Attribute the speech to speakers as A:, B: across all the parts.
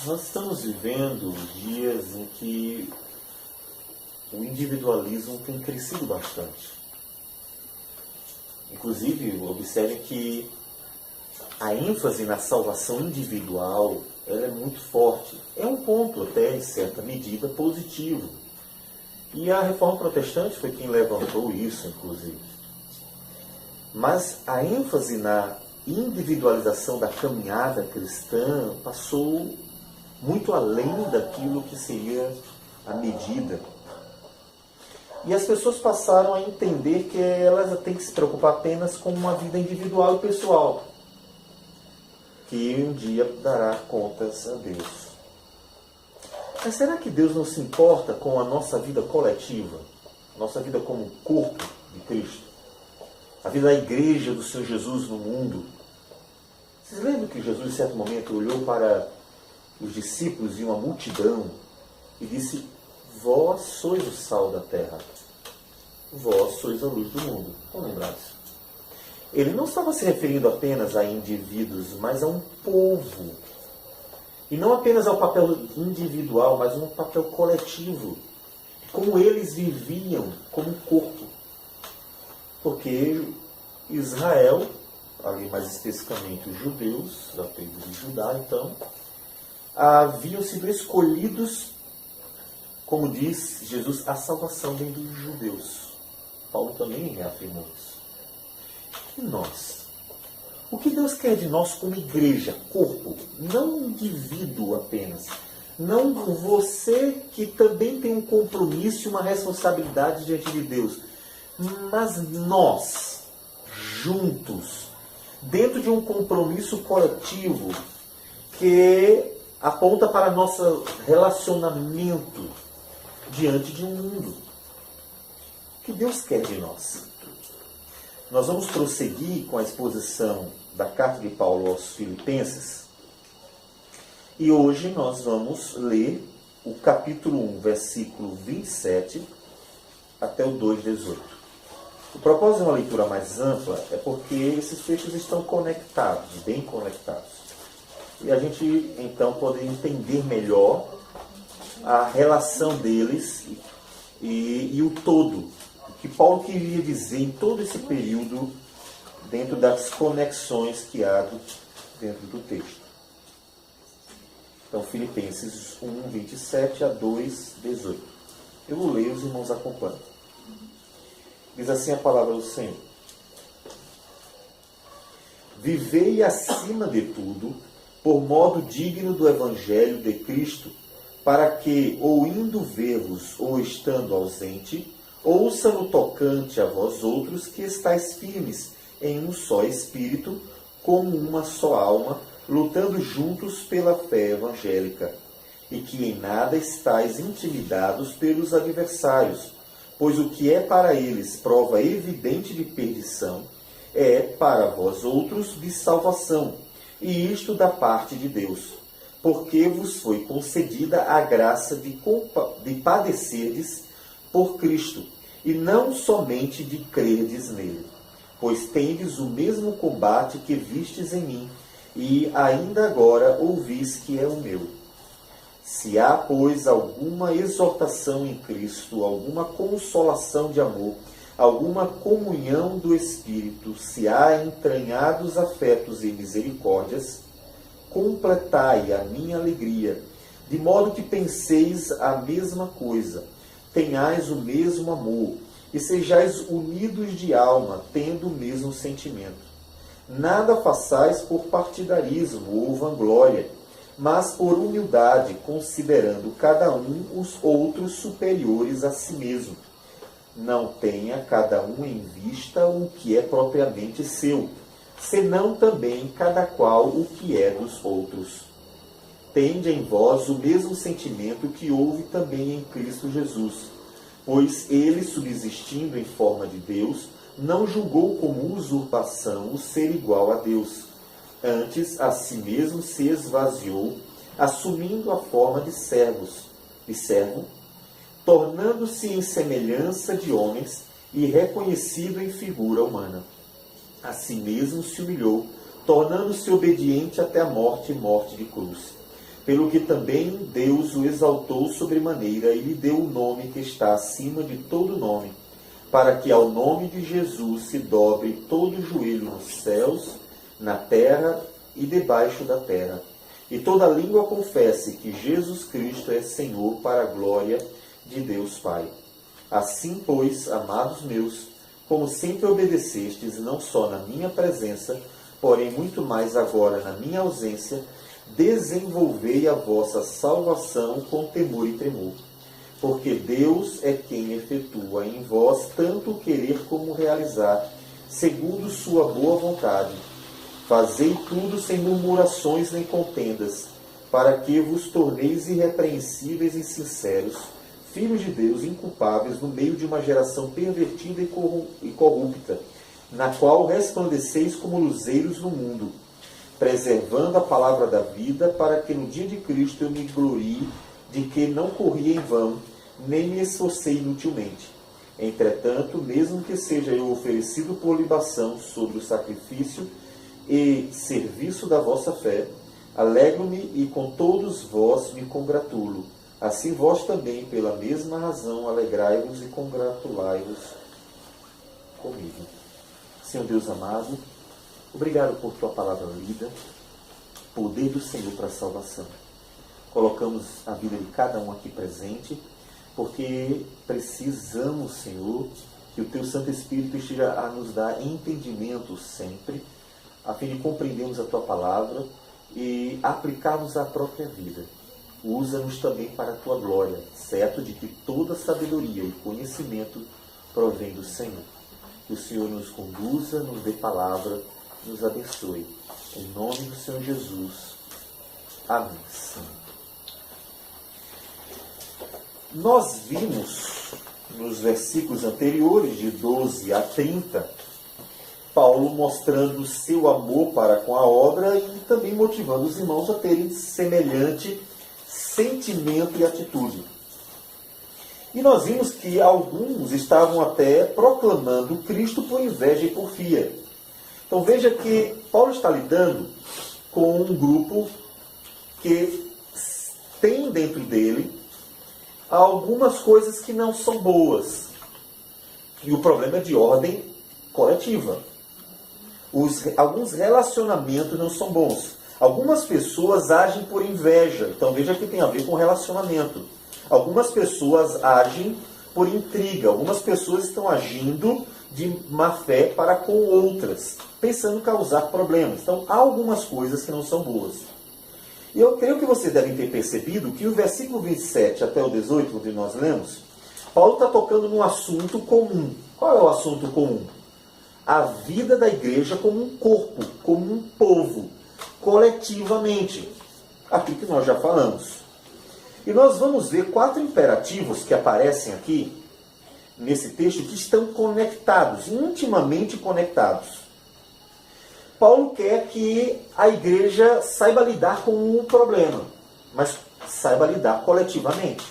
A: Nós estamos vivendo dias em que o individualismo tem crescido bastante. Inclusive, observe que a ênfase na salvação individual ela é muito forte. É um ponto, até em certa medida, positivo. E a Reforma Protestante foi quem levantou isso, inclusive. Mas a ênfase na individualização da caminhada cristã passou muito além daquilo que seria a medida. E as pessoas passaram a entender que elas têm que se preocupar apenas com uma vida individual e pessoal, que um dia dará contas a Deus. Mas será que Deus não se importa com a nossa vida coletiva? Nossa vida como corpo de Cristo? A vida da igreja do Senhor Jesus no mundo? Vocês lembram que Jesus, em certo momento, olhou para os discípulos e uma multidão e disse: vós sois o sal da terra. Vós sois a luz do mundo. Estão lembrados? Ele não estava se referindo apenas a indivíduos, mas a um povo. E não apenas ao papel individual, mas um papel coletivo. Como eles viviam como corpo. Porque Israel, ali mais especificamente os judeus, da tribo de Judá, então, haviam sido escolhidos, como diz Jesus, a salvação vem dos judeus. Paulo também reafirmou isso. E nós? O que Deus quer de nós como igreja, corpo, não indivíduo apenas. Não você que também tem um compromisso e uma responsabilidade diante de Deus. Mas nós, juntos, dentro de um compromisso coletivo que aponta para nosso relacionamento diante de um mundo. O que Deus quer de nós? Nós vamos prosseguir com a exposição da carta de Paulo aos Filipenses. E hoje nós vamos ler o capítulo 1, versículo 27 até o 2:18. O propósito de uma leitura mais ampla é porque esses textos estão conectados, bem conectados. E a gente, então, pode entender melhor a relação deles e o todo. O que Paulo queria dizer em todo esse período, dentro das conexões que há dentro do texto. Então, Filipenses 1, 27 a 2, 18. Eu vou ler, os irmãos acompanham. Diz assim a palavra do Senhor: vivei acima de tudo, por modo digno do Evangelho de Cristo, para que, ou indo ver-vos, ou estando ausente, ouça no tocante a vós outros que estáis firmes em um só Espírito, como uma só alma, lutando juntos pela fé evangélica, e que em nada estáis intimidados pelos adversários, pois o que é para eles prova evidente de perdição, é para vós outros de salvação, e isto da parte de Deus, porque vos foi concedida a graça de padecerdes por Cristo, e não somente de crerdes nele, pois tendes o mesmo combate que vistes em mim, e ainda agora ouvis que é o meu. Se há, pois, alguma exortação em Cristo, alguma consolação de amor, alguma comunhão do Espírito, se há entranhados afetos e misericórdias, completai a minha alegria, de modo que penseis a mesma coisa, tenhais o mesmo amor, e sejais unidos de alma, tendo o mesmo sentimento. Nada façais por partidarismo ou vanglória, mas por humildade, considerando cada um os outros superiores a si mesmo. Não tenha cada um em vista o que é propriamente seu, senão também cada qual o que é dos outros. Tende em vós o mesmo sentimento que houve também em Cristo Jesus, pois ele, subsistindo em forma de Deus, não julgou como usurpação o ser igual a Deus. Antes, a si mesmo se esvaziou, assumindo a forma de servo, tornando-se em semelhança de homens e reconhecido em figura humana. A si mesmo se humilhou, tornando-se obediente até a morte e morte de cruz. pelo que também Deus o exaltou sobremaneira e lhe deu o nome que está acima de todo nome, para que ao nome de Jesus se dobre todo o joelho nos céus, na terra e debaixo da terra, e toda língua confesse que Jesus Cristo é Senhor, para a glória de Deus Pai. Assim, pois, amados meus, como sempre obedecestes, não só na minha presença, porém muito mais agora na minha ausência, desenvolvei a vossa salvação com temor e tremor. Porque Deus é quem efetua em vós tanto o querer como o realizar, segundo sua boa vontade. Fazei tudo sem murmurações nem contendas, para que vos torneis irrepreensíveis e sinceros, filhos de Deus inculpáveis no meio de uma geração pervertida e corrupta, na qual resplandeceis como luzeiros no mundo, preservando a palavra da vida, para que no dia de Cristo eu me glorie de que não corri em vão, nem me esforcei inutilmente. Entretanto, mesmo que seja eu oferecido por libação sobre o sacrifício e serviço da vossa fé, alegro-me e com todos vós me congratulo. Assim vós também, pela mesma razão, alegrai-vos e congratulai-vos comigo. Senhor Deus amado, obrigado por tua palavra lida, poder do Senhor para a salvação. Colocamos a vida de cada um aqui presente, porque precisamos, Senhor, que o teu Santo Espírito esteja a nos dar entendimento sempre, a fim de compreendermos a tua palavra e aplicarmos à própria vida. Usa-nos também para a tua glória, certo de que toda sabedoria e conhecimento provém do Senhor. Que o Senhor nos conduza, nos dê palavra, nos abençoe. Em nome do Senhor Jesus. Amém. Nós vimos nos versículos anteriores, de 12 a 30, Paulo mostrando seu amor para com a obra e também motivando os irmãos a terem semelhante sentimento e atitude. E nós vimos que alguns estavam até proclamando Cristo por inveja e porfia. Então veja que Paulo está lidando com um grupo que tem dentro dele algumas coisas que não são boas. E o problema é de ordem coletiva. Alguns relacionamentos não são bons. Algumas pessoas agem por inveja. Então veja que tem a ver com relacionamento. Algumas pessoas agem por intriga. Algumas pessoas estão agindo de má fé para com outras, pensando causar problemas. Então há algumas coisas que não são boas. E eu creio que vocês devem ter percebido que o versículo 27 até o 18, onde nós lemos, Paulo está tocando num assunto comum. Qual é o assunto comum? A vida da igreja como um corpo, como um povo, coletivamente. Aquilo que nós já falamos. E nós vamos ver 4 imperativos que aparecem aqui, nesse texto, que estão conectados, intimamente conectados. Paulo quer que a igreja saiba lidar com o problema, mas saiba lidar coletivamente.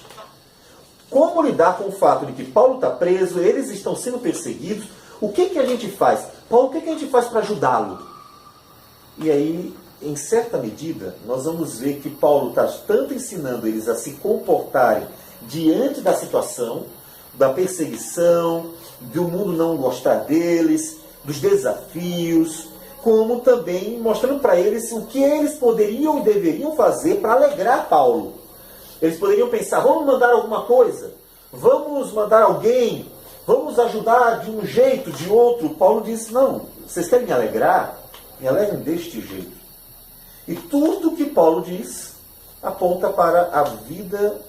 A: Como lidar com o fato de que Paulo está preso, eles estão sendo perseguidos? O que a gente faz? Paulo, o que a gente faz para ajudá-lo? E aí, em certa medida, nós vamos ver que Paulo está tanto ensinando eles a se comportarem diante da situação, da perseguição, do mundo não gostar deles, dos desafios, como também mostrando para eles o que eles poderiam e deveriam fazer para alegrar Paulo. Eles poderiam pensar, vamos mandar alguma coisa? Vamos mandar alguém? Vamos ajudar de um jeito, de outro? Paulo disse, não, vocês querem me alegrar? Me alegrem deste jeito. E tudo que Paulo diz aponta para a vida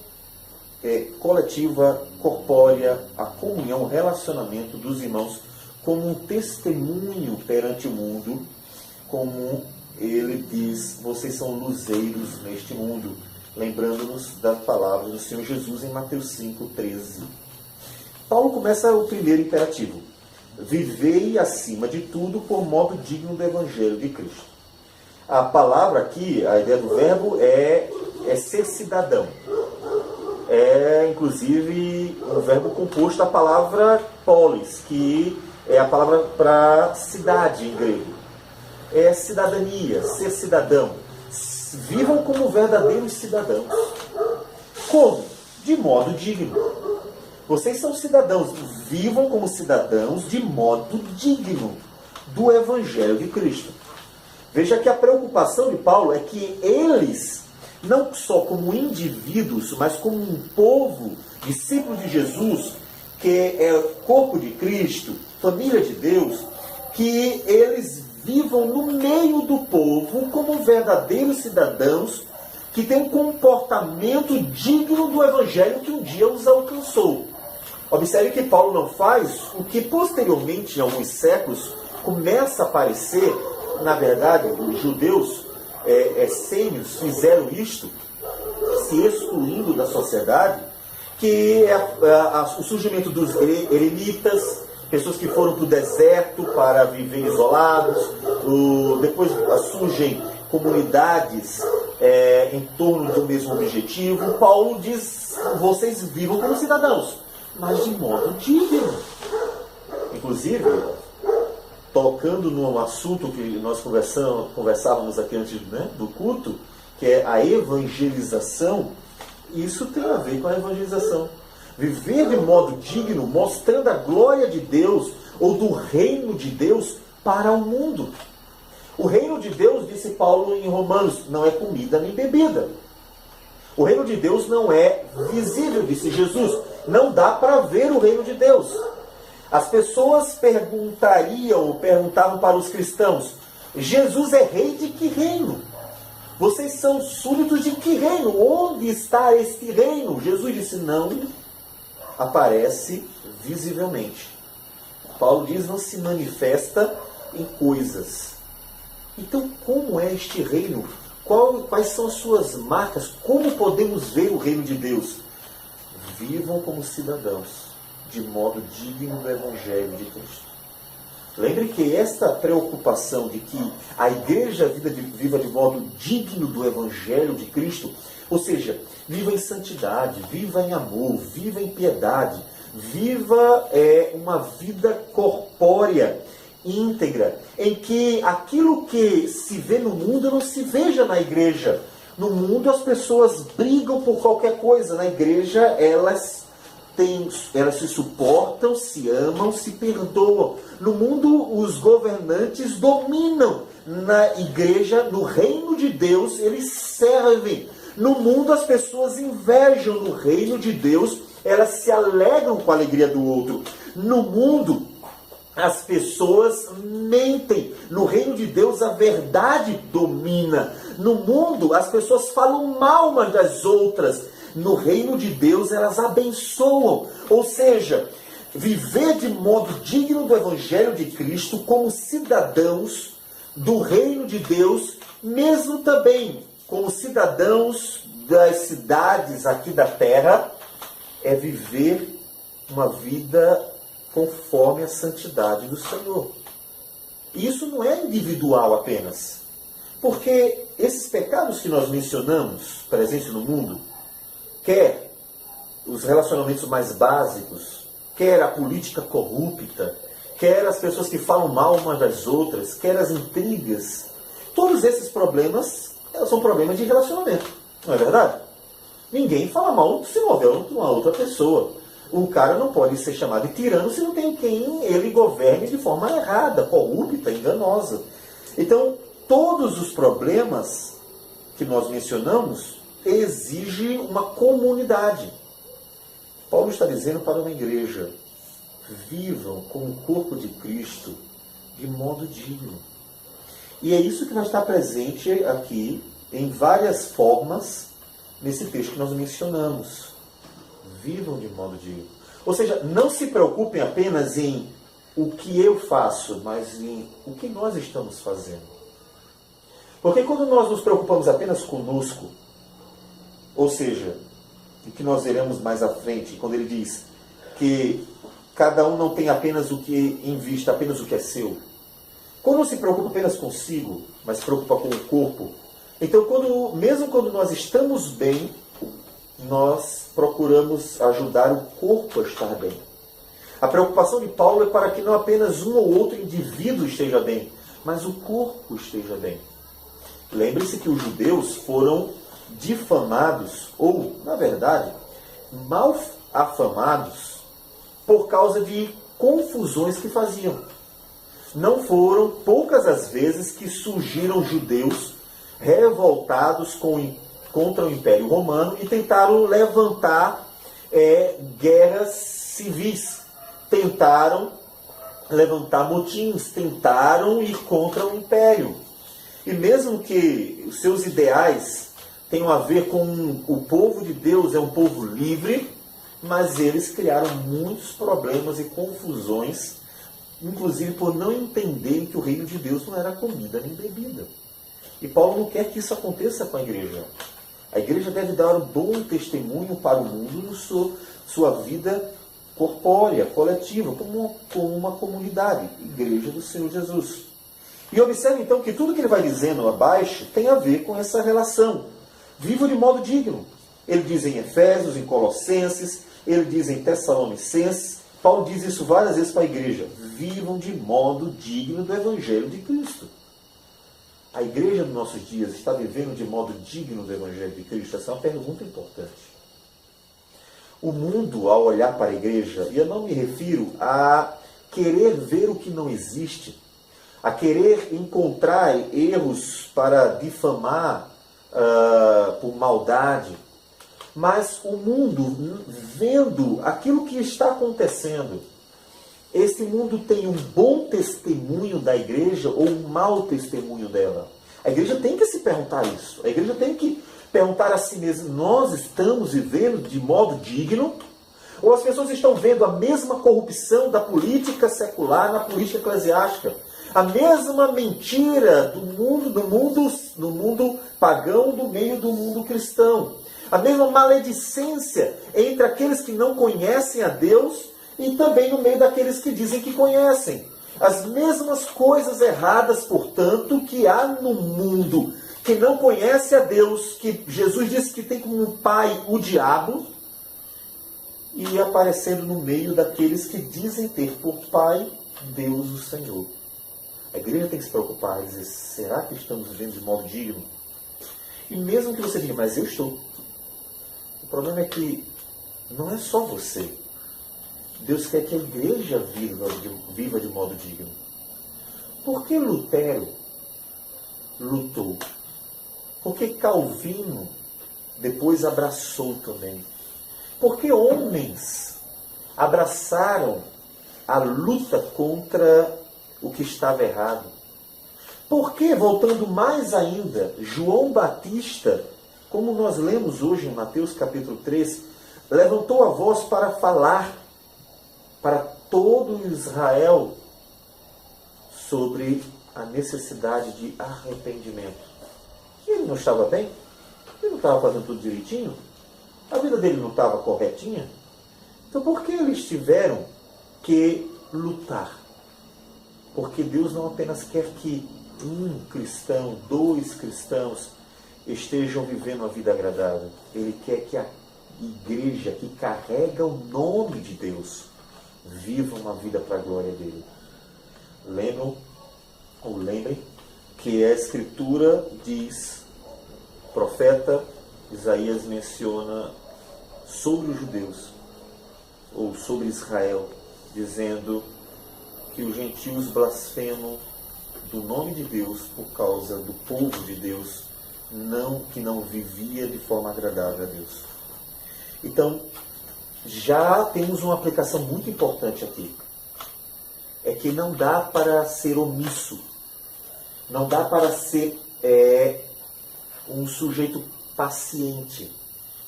A: coletiva, corpórea, a comunhão, o relacionamento dos irmãos como um testemunho perante o mundo, como ele diz, vocês são luzeiros neste mundo, lembrando-nos das palavras do Senhor Jesus em Mateus 5:13. Paulo começa o primeiro imperativo. Vivei acima de tudo por modo digno do Evangelho de Cristo. A palavra aqui, a ideia do verbo é ser cidadão. É, inclusive, um verbo composto da palavra polis, que é a palavra para cidade em grego. É cidadania, ser cidadão. vivam como verdadeiros cidadãos. Como? De modo digno. Vocês são cidadãos, vivam como cidadãos de modo digno do Evangelho de Cristo. Veja que a preocupação de Paulo é que eles, não só como indivíduos, mas como um povo, discípulos de Jesus, que é o corpo de Cristo, família de Deus, que eles vivam no meio do povo como verdadeiros cidadãos que têm um comportamento digno do Evangelho que um dia os alcançou. Observe que Paulo não faz o que posteriormente, em alguns séculos, começa a aparecer. Na verdade, os judeus essênios fizeram isto, se excluindo da sociedade, que é o surgimento dos eremitas, pessoas que foram para o deserto para viver isolados. Depois surgem comunidades em torno do mesmo objetivo. Paulo diz, vocês vivam como cidadãos, mas de modo digno. Inclusive, tocando num assunto que nós conversávamos aqui antes, né, do culto, que é a evangelização, isso tem a ver com a evangelização. Viver de modo digno, mostrando a glória de Deus, ou do reino de Deus, para o mundo. O reino de Deus, disse Paulo em Romanos, não é comida nem bebida. O reino de Deus não é visível, disse Jesus. Não dá para ver o reino de Deus. As pessoas perguntavam para os cristãos, Jesus é rei de que reino? Vocês são súditos de que reino? Onde está este reino? Jesus disse, não aparece visivelmente. Paulo diz, não se manifesta em coisas. Então, como é este reino? Quais são as suas marcas? Como podemos ver o reino de Deus? Vivam como cidadãos, de modo digno do Evangelho de Cristo. Lembre que esta preocupação de que a igreja viva de modo digno do Evangelho de Cristo, ou seja, viva em santidade, viva em amor, viva em piedade, viva uma vida corpórea, íntegra, em que aquilo que se vê no mundo não se veja na igreja. No mundo as pessoas brigam por qualquer coisa, na igreja elas se suportam, se amam, se perdoam. No mundo, os governantes dominam. Na igreja, no reino de Deus, eles servem. No mundo, as pessoas invejam. No reino de Deus, elas se alegram com a alegria do outro. No mundo, as pessoas mentem. No reino de Deus, a verdade domina. No mundo, as pessoas falam mal umas das outras. No reino de Deus, elas abençoam. Ou seja, viver de modo digno do Evangelho de Cristo como cidadãos do reino de Deus, mesmo também como cidadãos das cidades aqui da terra, é viver uma vida conforme a santidade do Senhor. Isso não é individual apenas, porque esses pecados que nós mencionamos, presentes no mundo, quer os relacionamentos mais básicos, quer a política corrupta, quer as pessoas que falam mal umas das outras, quer as intrigas, todos esses problemas são problemas de relacionamento, não é verdade? Ninguém fala mal se não houver uma outra pessoa. Um cara não pode ser chamado de tirano se não tem quem ele governe de forma errada, corrupta, enganosa. Então, todos os problemas que nós mencionamos exige uma comunidade. Paulo está dizendo para uma igreja, vivam como o corpo de Cristo de modo digno. E é isso que vai estar presente aqui em várias formas nesse texto que nós mencionamos. Vivam de modo digno. Ou seja, não se preocupem apenas em o que eu faço, mas em o que nós estamos fazendo. Porque quando nós nos preocupamos apenas conosco, ou seja, o que nós veremos mais à frente, quando ele diz que cada um não tem apenas o que em vista, apenas o que é seu. Quando não se preocupa apenas consigo, mas se preocupa com o corpo, então mesmo quando nós estamos bem, nós procuramos ajudar o corpo a estar bem. A preocupação de Paulo é para que não apenas um ou outro indivíduo esteja bem, mas o corpo esteja bem. Lembre-se que os judeus foram difamados, ou, na verdade, mal afamados, por causa de confusões que faziam. Não foram poucas as vezes que surgiram judeus revoltados contra o Império Romano e tentaram levantar guerras civis. Tentaram levantar motins, tentaram ir contra o Império. E mesmo que os seus ideais tenham a ver com o povo de Deus, é um povo livre, mas eles criaram muitos problemas e confusões, inclusive por não entenderem que o reino de Deus não era comida nem bebida. E Paulo não quer que isso aconteça com a igreja. A igreja deve dar um bom testemunho para o mundo no sua vida corpórea, coletiva, como uma comunidade, igreja do Senhor Jesus. E observe então que tudo que ele vai dizendo abaixo tem a ver com essa relação. Viva de modo digno. Ele diz em Efésios, em Colossenses, ele diz em Tessalonicenses. Paulo diz isso várias vezes para a igreja. Vivam de modo digno do Evangelho de Cristo. A igreja dos nossos dias está vivendo de modo digno do Evangelho de Cristo? Essa é uma pergunta importante. O mundo, ao olhar para a igreja, e eu não me refiro a querer ver o que não existe, a querer encontrar erros para difamar por maldade, mas o mundo, vendo aquilo que está acontecendo, esse mundo tem um bom testemunho da igreja ou um mau testemunho dela? A igreja tem que se perguntar isso. A igreja tem que perguntar a si mesma: nós estamos vivendo de modo digno? Ou as pessoas estão vendo a mesma corrupção da política secular na política eclesiástica? A mesma mentira do mundo pagão no meio do mundo cristão? A mesma maledicência entre aqueles que não conhecem a Deus e também no meio daqueles que dizem que conhecem. As mesmas coisas erradas, portanto, que há no mundo que não conhece a Deus, que Jesus disse que tem como pai o diabo, e aparecendo no meio daqueles que dizem ter por pai Deus o Senhor. A igreja tem que se preocupar e dizer: será que estamos vivendo de modo digno? E mesmo que você diga: mas eu estou. O problema é que não é só você. Deus quer que a igreja viva de modo digno. Por que Lutero lutou? Por que Calvino depois abraçou também? Por que homens abraçaram a luta contra o que estava errado? Por que, voltando mais ainda, João Batista, como nós lemos hoje em Mateus capítulo 3, levantou a voz para falar para todo Israel sobre a necessidade de arrependimento? E ele não estava bem? Ele não estava fazendo tudo direitinho? A vida dele não estava corretinha? Então por que eles tiveram que lutar? Porque Deus não apenas quer que um cristão, dois cristãos estejam vivendo uma vida agradável. Ele quer que a igreja que carrega o nome de Deus viva uma vida para a glória dele. Lembrem que a Escritura diz, o profeta Isaías menciona sobre os judeus, ou sobre Israel, dizendo que os gentios blasfemam do nome de Deus por causa do povo de Deus, que não vivia de forma agradável a Deus. Então, já temos uma aplicação muito importante aqui. É que não dá para ser omisso. Não dá para ser um sujeito paciente.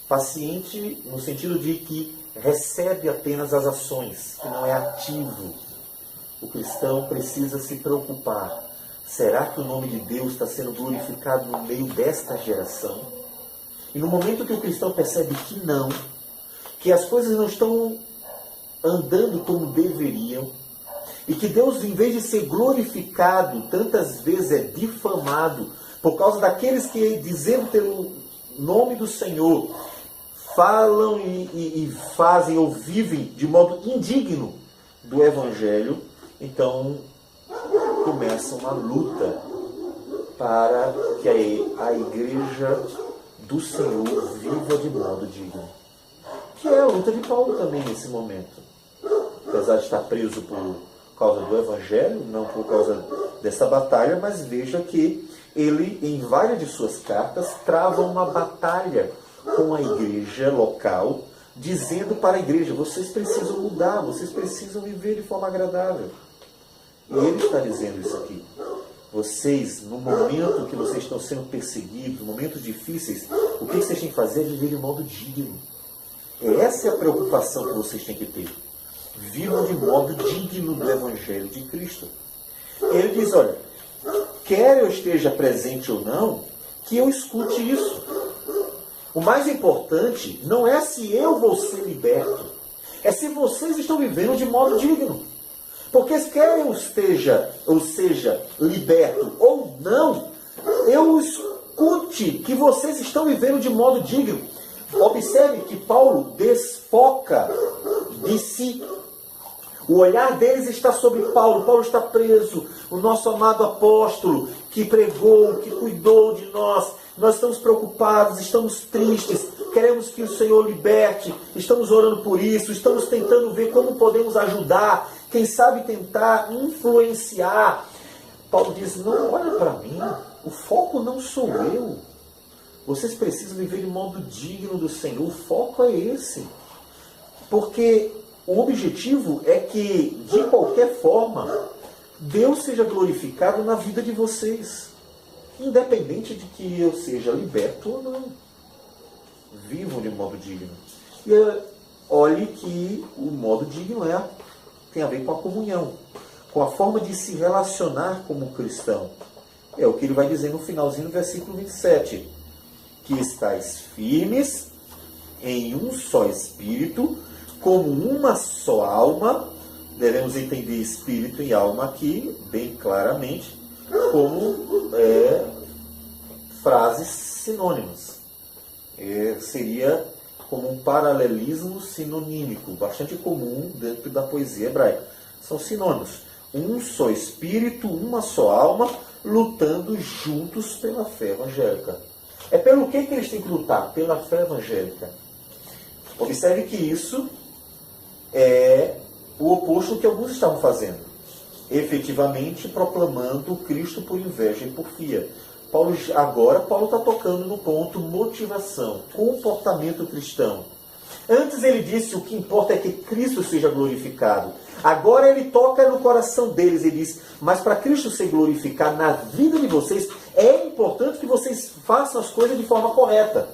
A: Paciente no sentido de que recebe apenas as ações, que não é ativo. O cristão precisa se preocupar. Será que o nome de Deus está sendo glorificado no meio desta geração? E no momento que o cristão percebe que não, que as coisas não estão andando como deveriam, e que Deus, em vez de ser glorificado, tantas vezes é difamado, por causa daqueles que, dizendo pelo nome do Senhor, falam e fazem ou vivem de modo indigno do Evangelho, então começa uma luta para que a igreja do Senhor viva de modo digno. Que é a luta de Paulo também nesse momento. Apesar de estar preso por causa do Evangelho, não por causa dessa batalha, mas veja que ele, em várias de suas cartas, trava uma batalha com a igreja local, dizendo para a igreja: vocês precisam mudar, vocês precisam viver de forma agradável. E ele está dizendo isso aqui. Vocês, no momento que vocês estão sendo perseguidos, momentos difíceis, o que vocês têm que fazer é viver de modo digno. Essa é a preocupação que vocês têm que ter. Vivam de modo digno do Evangelho de Cristo. Ele diz: olha, quer eu esteja presente ou não, que eu escute isso. O mais importante não é se eu vou ser liberto, é se vocês estão vivendo de modo digno. Porque quer eu esteja, ou seja, liberto ou não, eu escute que vocês estão vivendo de modo digno. Observe que Paulo desfoca de si. O olhar deles está sobre Paulo. Paulo está preso. O nosso amado apóstolo que pregou, que cuidou de nós. Nós estamos preocupados, estamos tristes. Queremos que o Senhor liberte. Estamos orando por isso. Estamos tentando ver como podemos ajudar. Quem sabe tentar influenciar. Paulo diz: não, olha para mim. O foco não sou eu. Vocês precisam viver de modo digno do Senhor. O foco é esse. Porque o objetivo é que, de qualquer forma, Deus seja glorificado na vida de vocês. Independente de que eu seja liberto ou não. Vivam de modo digno. E olhe que o modo digno tem a ver com a comunhão. Com a forma de se relacionar como cristão. É o que ele vai dizer no finalzinho do versículo 27. Que estáis firmes em um só espírito, como uma só alma. Devemos entender espírito e alma aqui, bem claramente, como frases sinônimas. Seria como um paralelismo sinonímico, bastante comum dentro da poesia hebraica. São sinônimos. Um só espírito, uma só alma, lutando juntos pela fé evangélica. É pelo que eles têm que lutar? Pela fé evangélica. Observe que isso é o oposto do que alguns estavam fazendo. Efetivamente proclamando Cristo por inveja e porfia. Paulo está tocando no ponto motivação, comportamento cristão. Antes ele disse: o que importa é que Cristo seja glorificado. Agora ele toca no coração deles e diz: mas para Cristo ser glorificado na vida de vocês, é importante que vocês façam as coisas de forma correta.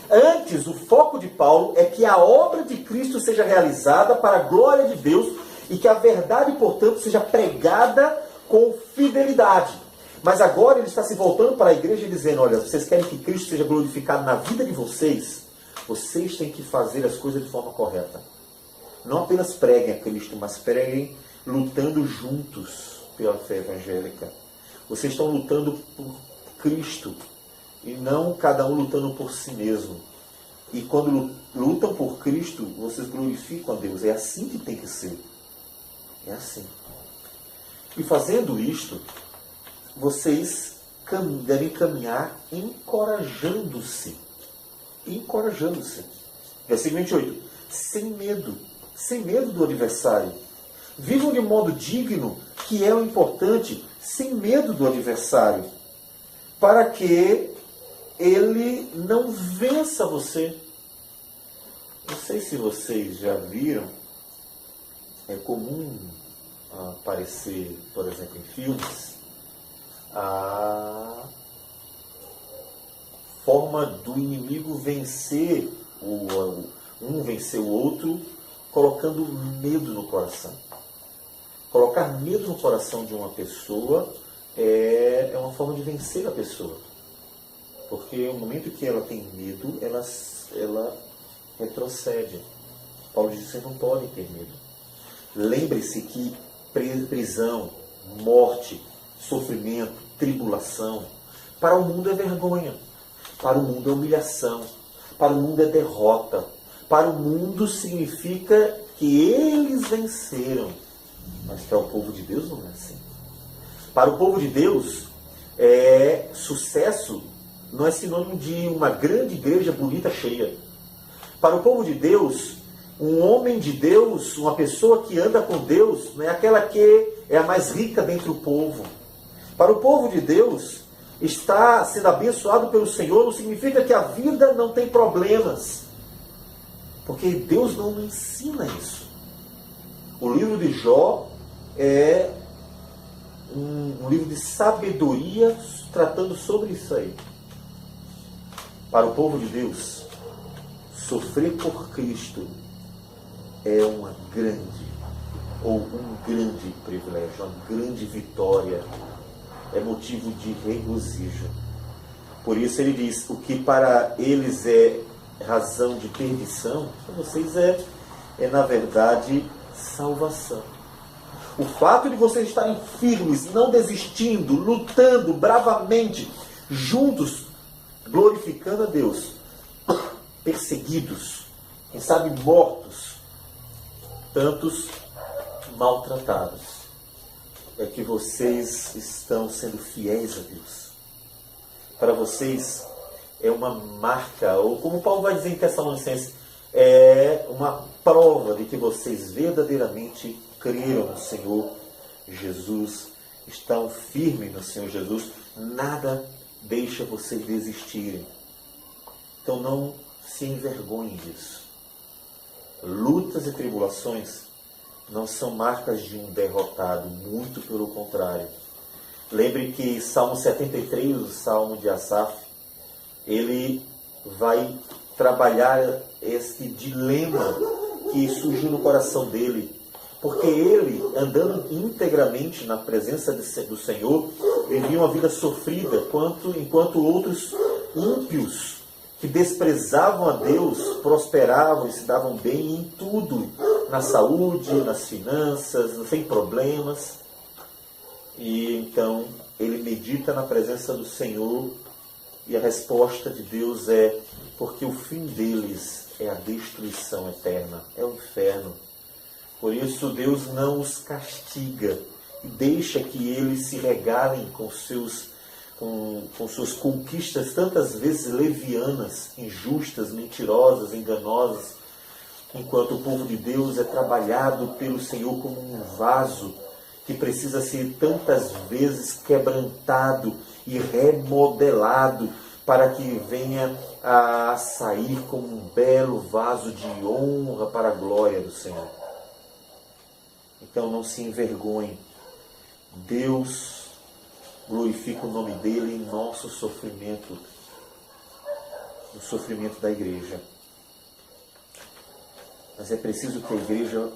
A: Antes, o foco de Paulo é que a obra de Cristo seja realizada para a glória de Deus e que a verdade, portanto, seja pregada com fidelidade. Mas agora ele está se voltando para a igreja e dizendo: olha, vocês querem que Cristo seja glorificado na vida de vocês? Vocês têm que fazer as coisas de forma correta. Não apenas preguem a Cristo, mas preguem lutando juntos pela fé evangélica. Vocês estão lutando por Cristo e não cada um lutando por si mesmo. E quando lutam por Cristo, vocês glorificam a Deus. É assim que tem que ser. É assim. E fazendo isto, vocês devem caminhar encorajando-se. Encorajando-se. Versículo 28. Sem medo. Sem medo do adversário. Vivam de modo digno, que é o importante, sem medo do adversário. Para que ele não vença você. Não sei se vocês já viram, é comum aparecer, por exemplo, em filmes, a forma do inimigo vencer, um vencer o outro, colocando medo no coração. Colocar medo no coração de uma pessoa é uma forma de vencer a pessoa. Porque no momento que ela tem medo, ela retrocede. Paulo diz: vocês não podem ter medo. Lembre-se que prisão, morte, sofrimento, tribulação, para o mundo é vergonha, para o mundo é humilhação, para o mundo é derrota, para o mundo significa que eles venceram. Mas para o povo de Deus não é assim. Para o povo de Deus, Sucesso não é sinônimo de uma grande igreja bonita, cheia. Para o povo de Deus, um homem de Deus, uma pessoa que anda com Deus, não é aquela que é a mais rica dentre o povo. Para o povo de Deus, estar sendo abençoado pelo Senhor não significa que a vida não tem problemas. Porque Deus não ensina isso. O livro de Jó é um livro de sabedoria tratando sobre isso aí. Para o povo de Deus, sofrer por Cristo é uma grande, ou um grande privilégio, uma grande vitória, é motivo de regozijo. Por isso ele diz, o que para eles é razão de perdição, para vocês é na verdade salvação. O fato de vocês estarem firmes, não desistindo, lutando bravamente, juntos, glorificando a Deus, perseguidos, quem sabe mortos, tantos maltratados, é que vocês estão sendo fiéis a Deus. Para vocês é uma marca, ou como Paulo vai dizer em Tessalonicenses, é uma prova de que vocês verdadeiramente creram no Senhor Jesus, estão firmes no Senhor Jesus, nada deixa vocês desistirem. Então não se envergonhem disso. Lutas e tribulações não são marcas de um derrotado, muito pelo contrário. Lembre que Salmo 73, o Salmo de Asaf, ele vai trabalhar esse dilema que surgiu no coração dele. Porque ele, andando integramente na presença do Senhor, vivia uma vida sofrida, enquanto outros ímpios que desprezavam a Deus prosperavam e se davam bem em tudo, na saúde, nas finanças, sem problemas. E então ele medita na presença do Senhor e a resposta de Deus é: porque o fim deles é a destruição eterna, é o inferno. Por isso Deus não os castiga e deixa que eles se regalem com suas conquistas tantas vezes levianas, injustas, mentirosas, enganosas, enquanto o povo de Deus é trabalhado pelo Senhor como um vaso que precisa ser tantas vezes quebrantado e remodelado para que venha a sair como um belo vaso de honra para a glória do Senhor. Então não se envergonhe. Deus glorifica o nome dele em nosso sofrimento, no sofrimento da igreja. Mas é preciso que a igreja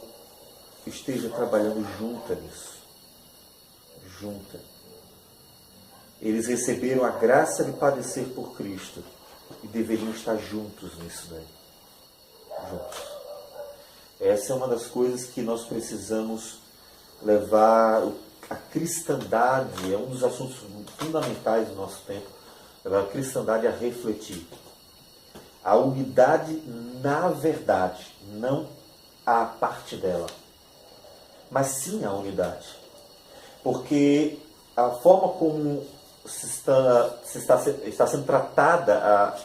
A: esteja trabalhando junta nisso. Junta. Eles receberam a graça de padecer por Cristo e deveriam estar juntos nisso daí. Juntos. Essa é uma das coisas que nós precisamos levar. A cristandade é um dos assuntos fundamentais do nosso tempo. Levar a cristandade a refletir. A unidade na verdade, não a parte dela, mas sim a unidade. Porque a forma como está sendo tratada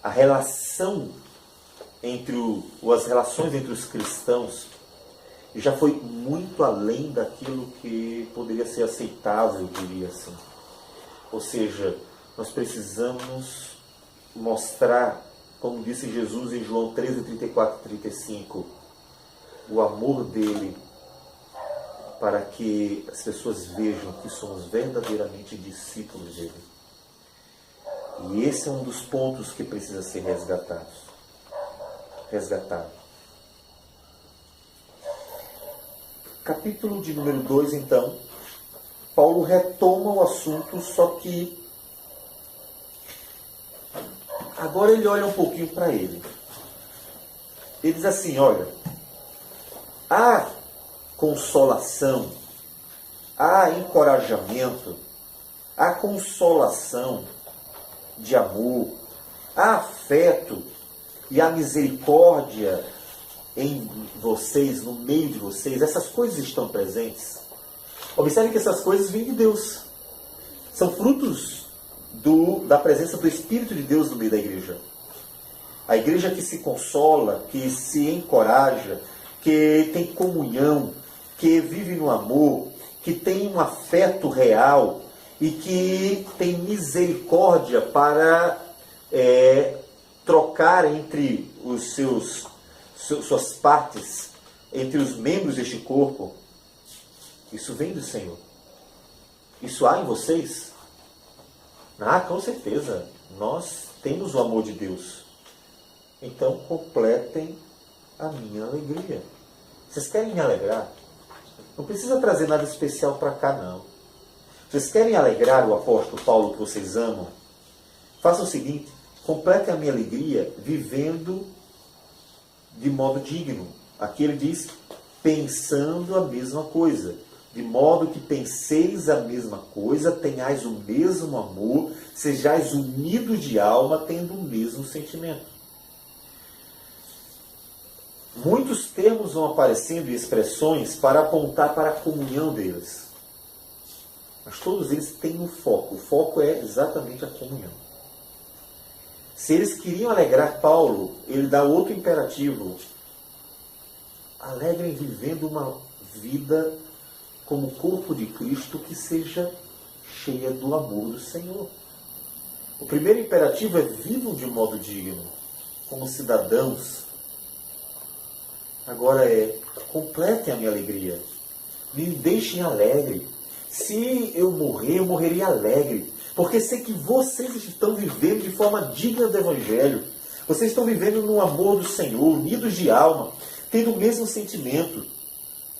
A: a relação as relações entre os cristãos já foi muito além daquilo que poderia ser aceitável, diria assim. Ou seja, nós precisamos mostrar, como disse Jesus em João 13, 34 e 35, o amor dele, para que as pessoas vejam que somos verdadeiramente discípulos dele. E esse é um dos pontos que precisa ser resgatado. Capítulo de número 2, então, Paulo retoma o assunto, só que agora ele olha um pouquinho para ele. Ele diz assim, olha, há consolação, há encorajamento, há consolação de amor, há afeto e há misericórdia em vocês, no meio de vocês. Essas coisas estão presentes. Observe que essas coisas vêm de Deus. são frutos da presença do Espírito de Deus no meio da igreja. A igreja que se consola, que se encoraja, que tem comunhão, que vive no amor, que tem um afeto real e que tem misericórdia para trocar entre suas partes, entre os membros deste corpo. Isso vem do Senhor. Isso há em vocês? Com certeza. Nós temos o amor de Deus. Então, completem a minha alegria. Vocês querem me alegrar? Não precisa trazer nada especial para cá, não. Vocês querem alegrar o apóstolo Paulo que vocês amam? Façam o seguinte, completem a minha alegria vivendo de modo digno. Aqui ele diz, pensando a mesma coisa. De modo que penseis a mesma coisa, tenhais o mesmo amor, sejais unidos de alma, tendo o mesmo sentimento. Muitos termos vão aparecendo e expressões para apontar para a comunhão deles. Mas todos eles têm um foco. O foco é exatamente a comunhão. Se eles queriam alegrar Paulo, ele dá outro imperativo. Alegrem vivendo uma vida como corpo de Cristo que seja cheia do amor do Senhor. O primeiro imperativo é vivam de modo digno, como cidadãos. Agora completem a minha alegria. Me deixem alegre. Se eu morrer, eu morreria alegre. Porque sei que vocês estão vivendo de forma digna do Evangelho. Vocês estão vivendo no amor do Senhor, unidos de alma, tendo o mesmo sentimento.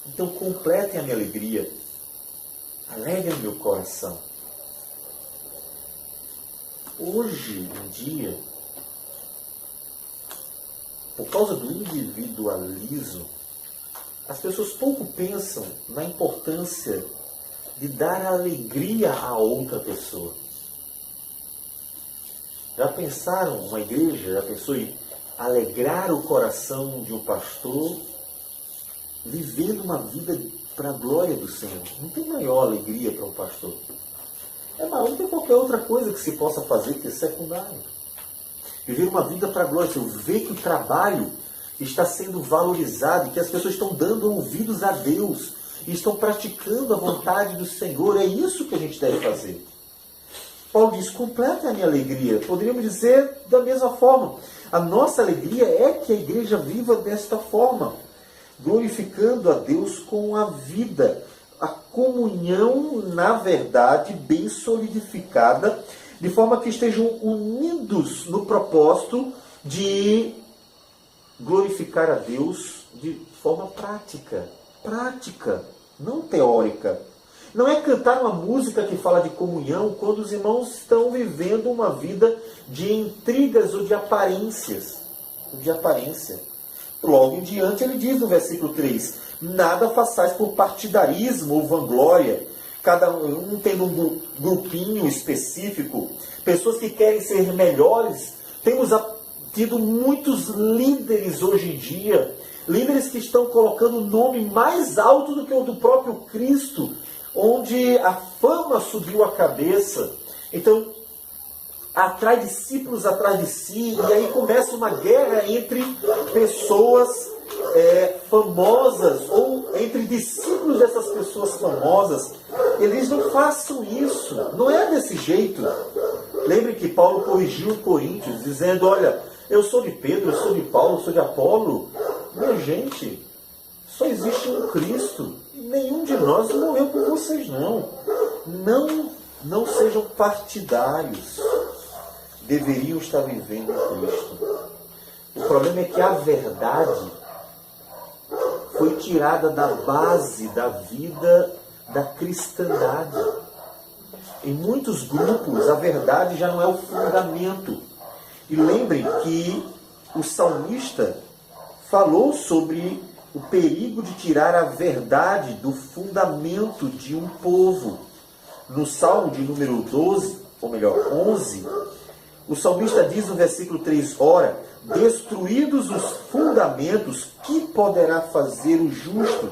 A: Então completem a minha alegria. Alegrem meu coração. Hoje em dia, por causa do individualismo, as pessoas pouco pensam na importância de dar alegria a outra pessoa. Já pensaram, uma igreja, já pensou em alegrar o coração de um pastor, vivendo uma vida para a glória do Senhor? Não tem maior alegria para um pastor. É maior do que qualquer outra coisa que se possa fazer que é secundário. Viver uma vida para a glória. Eu ver que o trabalho está sendo valorizado, que as pessoas estão dando ouvidos a Deus e estão praticando a vontade do Senhor. É isso que a gente deve fazer. Paulo diz, completa a minha alegria. Poderíamos dizer da mesma forma. A nossa alegria é que a igreja viva desta forma, glorificando a Deus com a vida. A comunhão, na verdade, bem solidificada, de forma que estejam unidos no propósito de glorificar a Deus de forma prática. Prática, não teórica. Não é cantar uma música que fala de comunhão quando os irmãos estão vivendo uma vida de intrigas ou de aparências. De aparência. Logo em diante ele diz no versículo 3, nada façais por partidarismo ou vanglória, cada um tendo um grupinho específico, pessoas que querem ser melhores. Temos tido muitos líderes hoje em dia, líderes que estão colocando o nome mais alto do que o do próprio Cristo, onde a fama subiu a cabeça. Então, atrai discípulos atrás de si, e aí começa uma guerra entre pessoas famosas, ou entre discípulos dessas pessoas famosas. Eles não façam isso, não é desse jeito. Lembre que Paulo corrigiu Coríntios, dizendo, olha, eu sou de Pedro, eu sou de Paulo, eu sou de Apolo. Minha gente, só existe um Cristo. Nenhum de nós morreu por vocês, não. Não sejam partidários. Deveriam estar vivendo em Cristo. O problema é que a verdade foi tirada da base da vida da cristandade. Em muitos grupos, a verdade já não é o fundamento. E lembrem que o salmista falou sobre o perigo de tirar a verdade do fundamento de um povo. No Salmo de número 12, ou melhor, 11, o salmista diz no versículo 3, ora, destruídos os fundamentos, que poderá fazer o justo?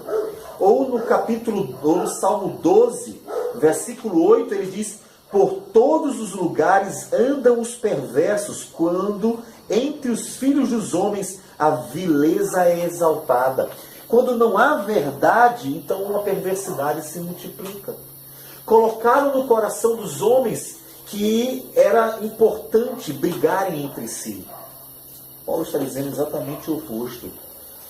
A: Ou no Salmo 12, versículo 8, ele diz, Por todos os lugares andam os perversos, quando entre os filhos dos homens a vileza é exaltada. Quando não há verdade, então uma perversidade se multiplica. Colocaram no coração dos homens que era importante brigarem entre si. Paulo está dizendo exatamente o oposto.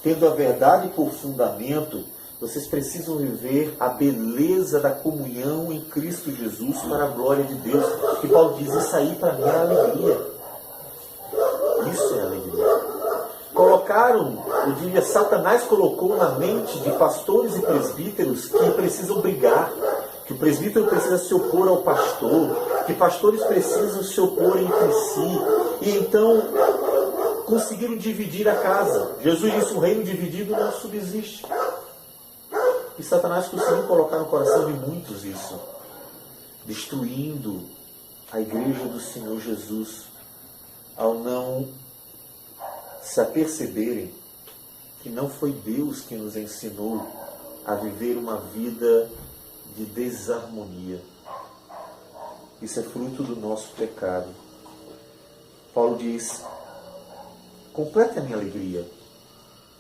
A: Tendo a verdade por fundamento, vocês precisam viver a beleza da comunhão em Cristo Jesus para a glória de Deus. E Paulo diz, isso aí para mim é alegria. Isso é alegria. Colocaram, eu diria, Satanás colocou na mente de pastores e presbíteros que precisam brigar, que o presbítero precisa se opor ao pastor, que pastores precisam se opor entre si. E então conseguiram dividir a casa. Jesus disse, um reino dividido não subsiste. E Satanás conseguiu colocar no coração de muitos isso, destruindo a igreja do Senhor Jesus, ao não se aperceberem que não foi Deus que nos ensinou a viver uma vida de desarmonia. Isso é fruto do nosso pecado. Paulo diz, complete a minha alegria,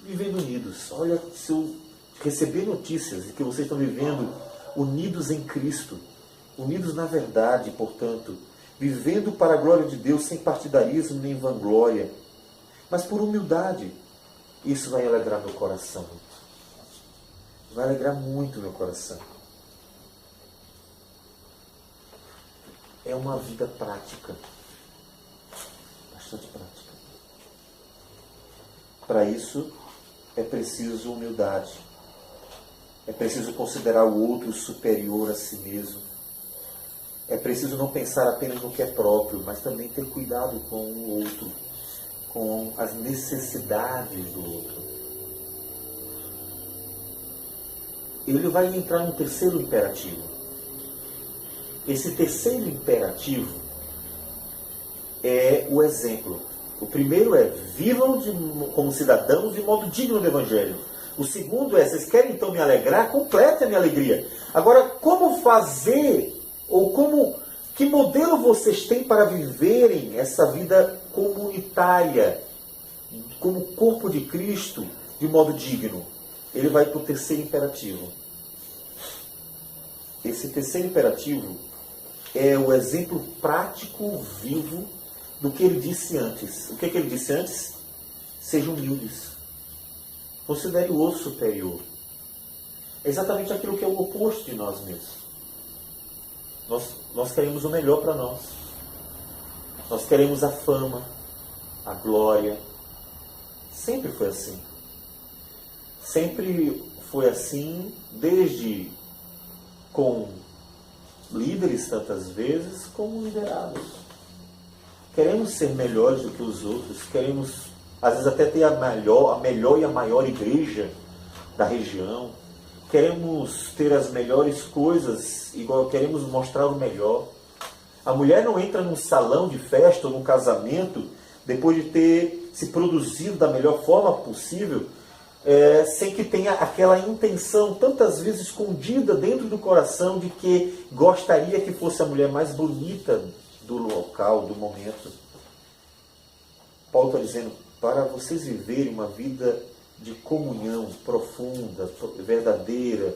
A: vivendo unidos. Olha, se eu receber notícias de que vocês estão vivendo unidos em Cristo, unidos na verdade, portanto, vivendo para a glória de Deus, sem partidarismo nem vanglória, mas por humildade, isso vai alegrar meu coração. Vai alegrar muito meu coração. É uma vida prática, bastante prática. Para isso, é preciso humildade. É preciso considerar o outro superior a si mesmo. É preciso não pensar apenas no que é próprio, mas também ter cuidado com o outro, com as necessidades do outro. Ele vai entrar no terceiro imperativo. Esse terceiro imperativo é o exemplo. O primeiro é, vivam como cidadãos de modo digno do Evangelho. O segundo é, vocês querem então me alegrar? Complete a minha alegria. Agora, como fazer, ou que modelo vocês têm para viverem essa vida comunitária, como corpo de Cristo, de modo digno? Ele vai para o terceiro imperativo. Esse terceiro imperativo é o exemplo prático, vivo, do que ele disse antes. O que ele disse antes? Sejam humildes. Considere o outro superior. É exatamente aquilo que é o oposto de nós mesmos. Nós queremos o melhor para nós. Nós queremos a fama, a glória. Sempre foi assim. Sempre foi assim, desde com líderes tantas vezes, como liderados. Queremos ser melhores do que os outros, queremos, às vezes, até ter a melhor e a maior igreja da região. Queremos ter as melhores coisas, queremos mostrar o melhor. A mulher não entra num salão de festa ou num casamento, depois de ter se produzido da melhor forma possível, sem que tenha aquela intenção, tantas vezes escondida dentro do coração, de que gostaria que fosse a mulher mais bonita do local, do momento. Paulo está dizendo, para vocês viverem uma vida de comunhão profunda, verdadeira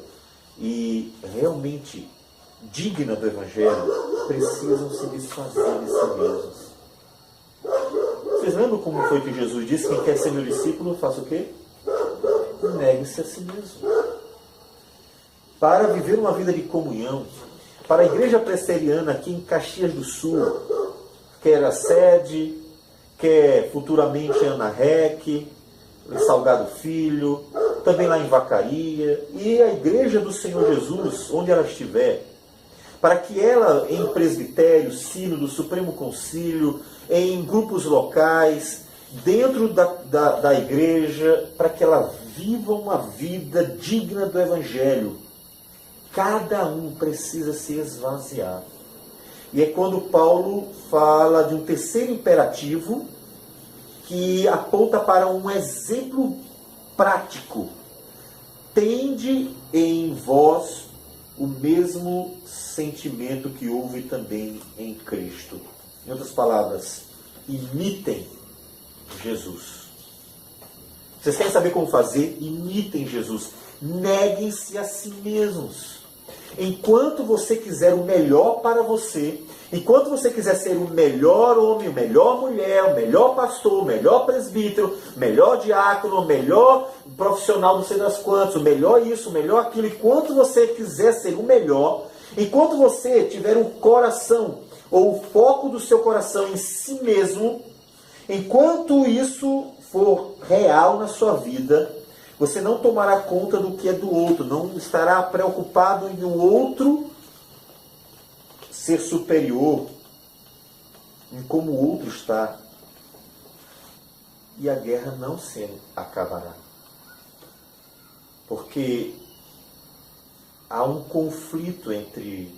A: e realmente digna do Evangelho, precisam se desfazer de si mesmos. Vocês lembram como foi que Jesus disse, quem quer ser meu discípulo, faça o quê? Negue-se a si mesmo. Para viver uma vida de comunhão, para a igreja presbiteriana aqui em Caxias do Sul, quer a sede, quer futuramente Ana Rec, em Salgado Filho, também lá em Vacaria, e a igreja do Senhor Jesus, onde ela estiver, para que ela, em presbitério, sínodo, Supremo Concílio, em grupos locais, dentro da igreja, para que ela viva uma vida digna do Evangelho. Cada um precisa se esvaziar. E é quando Paulo fala de um terceiro imperativo que aponta para um exemplo prático. Tende em vós o mesmo sentimento que houve também em Cristo. Em outras palavras, imitem Jesus. Vocês querem saber como fazer? Imitem Jesus. Neguem-se a si mesmos. Enquanto você quiser o melhor para você, enquanto você quiser ser o melhor homem, o melhor mulher, o melhor pastor, o melhor presbítero, o melhor diácono, o melhor profissional não sei das quantas, o melhor isso, o melhor aquilo, enquanto você quiser ser o melhor, enquanto você tiver o coração ou o foco do seu coração em si mesmo, enquanto isso for real na sua vida, você não tomará conta do que é do outro, não estará preocupado em o outro ser superior, em como o outro está. E a guerra não se acabará. Porque há um conflito entre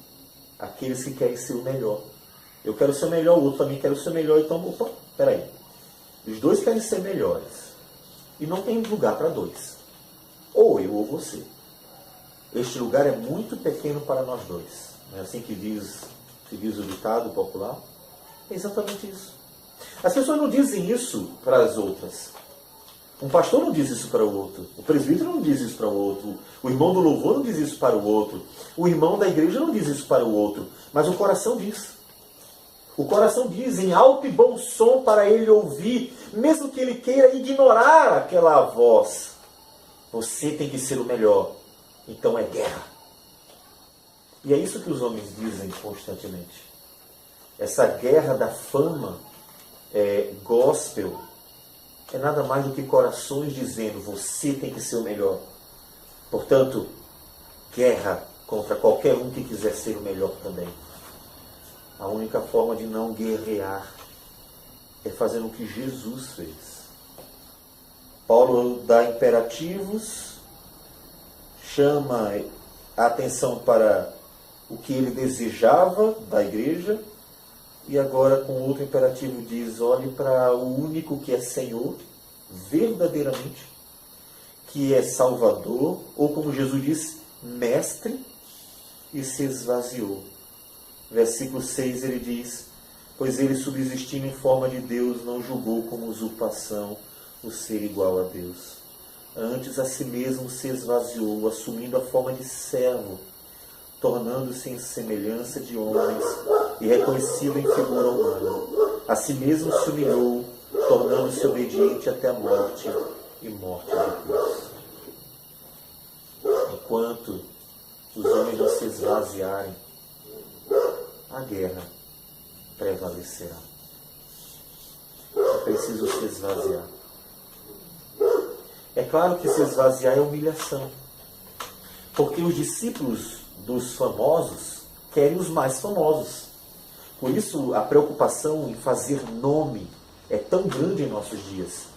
A: aqueles que querem ser o melhor. Eu quero ser o melhor, o outro também quer ser o melhor, então, opa, peraí. Os dois querem ser melhores. E não tem lugar para dois. Ou eu ou você. Este lugar é muito pequeno para nós dois. Não é assim que diz o ditado popular? É exatamente isso. As pessoas não dizem isso para as outras. Um pastor não diz isso para o outro. O presbítero não diz isso para o outro. O irmão do louvor não diz isso para o outro. O irmão da igreja não diz isso para o outro. Mas o coração diz. O coração diz em alto e bom som para ele ouvir, mesmo que ele queira ignorar aquela voz. Você tem que ser o melhor. Então é guerra. E é isso que os homens dizem constantemente. Essa guerra da fama gospel é nada mais do que corações dizendo: você tem que ser o melhor. Portanto, guerra contra qualquer um que quiser ser o melhor também. A única forma de não guerrear é fazendo o que Jesus fez. Paulo dá imperativos, chama a atenção para o que ele desejava da igreja, e agora com outro imperativo diz: olhe para o único que é Senhor, verdadeiramente, que é Salvador, ou como Jesus diz, Mestre, e se esvaziou. Versículo 6 ele diz: pois ele, subsistindo em forma de Deus, não julgou como usurpação o ser igual a Deus. Antes a si mesmo se esvaziou, assumindo a forma de servo, tornando-se em semelhança de homens e reconhecido em figura humana. A si mesmo se humilhou, tornando-se obediente até a morte e morte de cruz. Enquanto os homens não se esvaziarem, a guerra prevalecerá. É preciso se esvaziar. É claro que se esvaziar é humilhação. Porque os discípulos dos famosos querem os mais famosos. Por isso a preocupação em fazer nome é tão grande em nossos dias.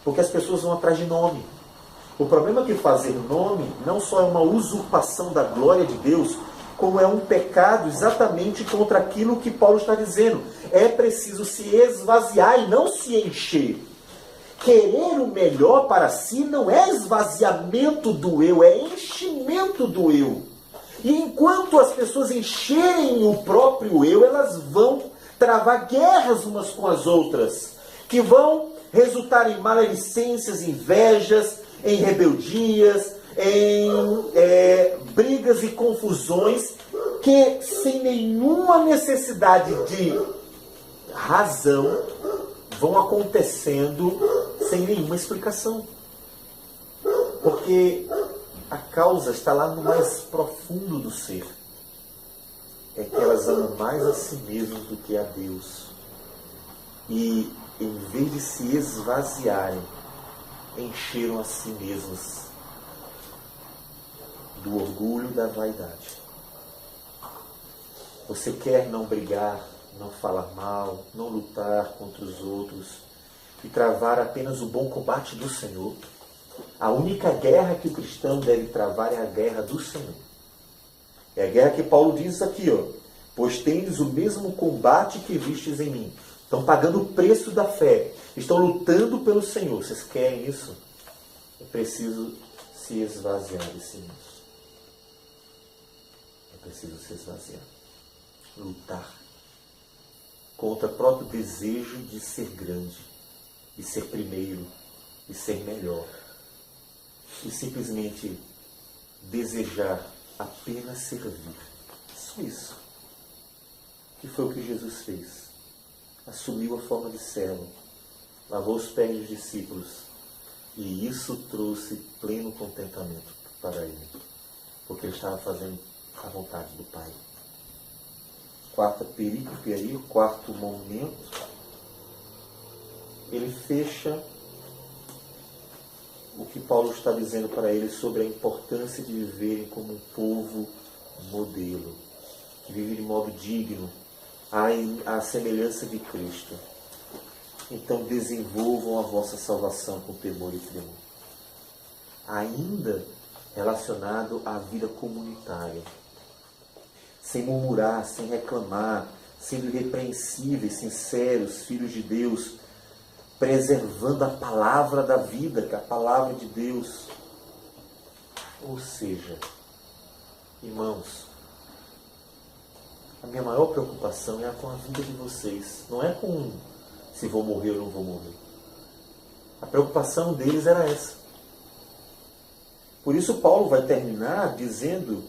A: Porque as pessoas vão atrás de nome. O problema é que fazer nome não só é uma usurpação da glória de Deus, como é um pecado exatamente contra aquilo que Paulo está dizendo. É preciso se esvaziar e não se encher. Querer o melhor para si não é esvaziamento do eu, é enchimento do eu. E enquanto as pessoas encherem o próprio eu, elas vão travar guerras umas com as outras, que vão resultar em maledicências, invejas, em rebeldias, em brigas e confusões que, sem nenhuma necessidade de razão, vão acontecendo sem nenhuma explicação. Porque a causa está lá no mais profundo do ser. É que elas amam mais a si mesmas do que a Deus. E, em vez de se esvaziarem, encheram a si mesmas do orgulho e da vaidade. Você quer não brigar, não falar mal, não lutar contra os outros e travar apenas o bom combate do Senhor? A única guerra que o cristão deve travar é a guerra do Senhor. É a guerra que Paulo diz aqui, ó: pois tendes o mesmo combate que vistes em mim. Estão pagando o preço da fé. Estão lutando pelo Senhor. Vocês querem isso? É preciso se esvaziar de si mesmo. É preciso se esvaziar. Lutar contra o próprio desejo de ser grande, de ser primeiro, de ser melhor. E simplesmente desejar apenas servir. Só isso. Que foi o que Jesus fez. Assumiu a forma de servo, lavou os pés dos discípulos, e isso trouxe pleno contentamento para ele, porque ele estava fazendo a vontade do Pai. Quarta perícope aí, o quarto momento, ele fecha o que Paulo está dizendo para eles sobre a importância de viverem como um povo modelo, que vive de modo digno, à semelhança de Cristo. Então desenvolvam a vossa salvação com temor e tremor. Ainda relacionado à vida comunitária. Sem murmurar, sem reclamar, sendo irrepreensíveis, sinceros, filhos de Deus, preservando a palavra da vida, que é a palavra de Deus. Ou seja, irmãos, a minha maior preocupação é com a vida de vocês. Não é com se vou morrer ou não vou morrer. A preocupação deles era essa. Por isso Paulo vai terminar dizendo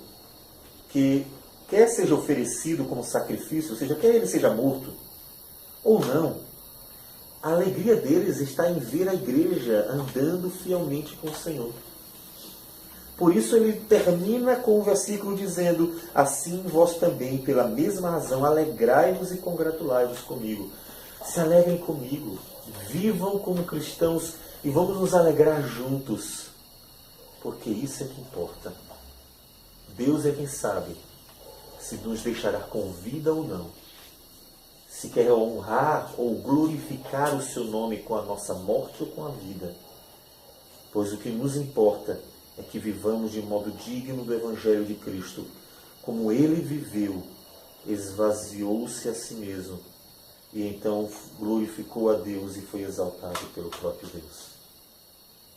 A: que quer seja oferecido como sacrifício, ou seja, quer ele seja morto ou não, a alegria deles está em ver a igreja andando fielmente com o Senhor. Por isso ele termina com o versículo dizendo: assim vós também, pela mesma razão, alegrai-vos e congratulai-vos comigo. Se alegrem comigo, vivam como cristãos e vamos nos alegrar juntos, porque isso é que importa. Deus é quem sabe se nos deixará com vida ou não, se quer honrar ou glorificar o seu nome com a nossa morte ou com a vida. Pois o que nos importa é que vivamos de modo digno do Evangelho de Cristo, como Ele viveu, esvaziou-se a si mesmo, e então glorificou a Deus e foi exaltado pelo próprio Deus.